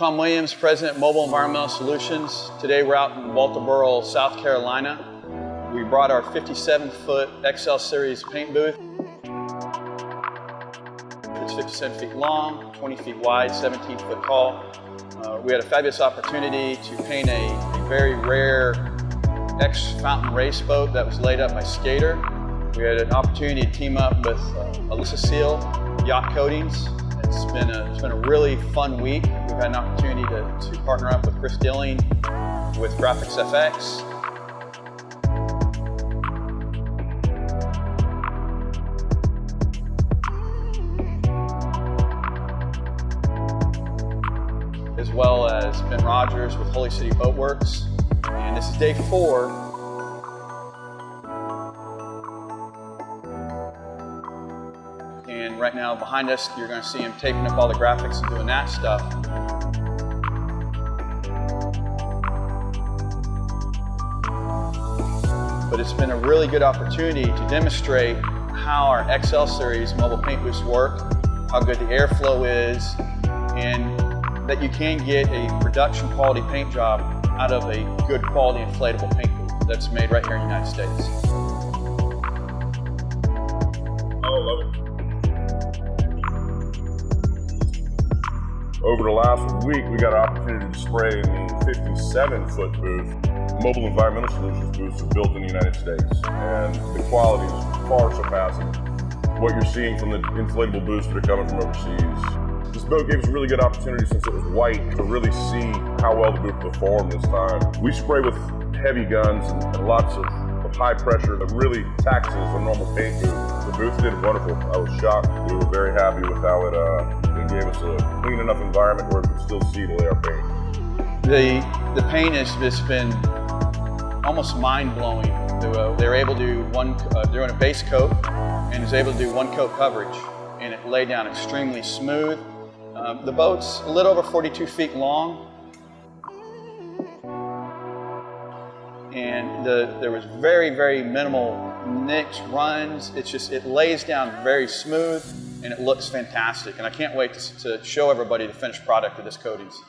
Tom Williams, President of Mobile Environmental Solutions. Today we're out in Walterboro, South Carolina. We brought our 57-foot XL Series paint booth. It's 57 feet long, 20 feet wide, 17 foot tall. We had a fabulous opportunity to paint a very rare X-fountain race boat that was laid up by Skater. We had an opportunity to team up with Alyssa Seal Yacht Coatings. It's been a really fun week. We've had an opportunity to partner up with Chris Dilling with Graphics FX. As well as Ben Rogers with Holy City Boat Works. And this is day 4. And right now behind us, you're going to see him taping up all the graphics and doing that stuff. But it's been a really good opportunity to demonstrate how our XL Series mobile paint booths work, how good the airflow is, and that you can get a production quality paint job out of a good quality inflatable paint booth that's made right here in the United States. I love it. Over the last week, we got an opportunity to spray in the 57-foot booth. Mobile Environmental Solutions booths are built in the United States, and the quality is far surpassing what you're seeing from the inflatable booths that are coming from overseas. This boat gave us a really good opportunity, since it was white, to really see how well the booth performed this time. We spray with heavy guns and lots of high pressure that really taxes a normal paint booth. The booth did wonderful. I was shocked. We were very happy with how it gave us a clean enough environment where we could still see to lay our paint. The paint has just been almost mind-blowing. They were able to do doing a base coat, and was able to do 1 coat coverage, and it laid down extremely smooth. The boat's a little over 42 feet long, and there was very minimal nicks, runs. It lays down very smooth, and it looks fantastic. And I can't wait to show everybody the finished product of this coatings.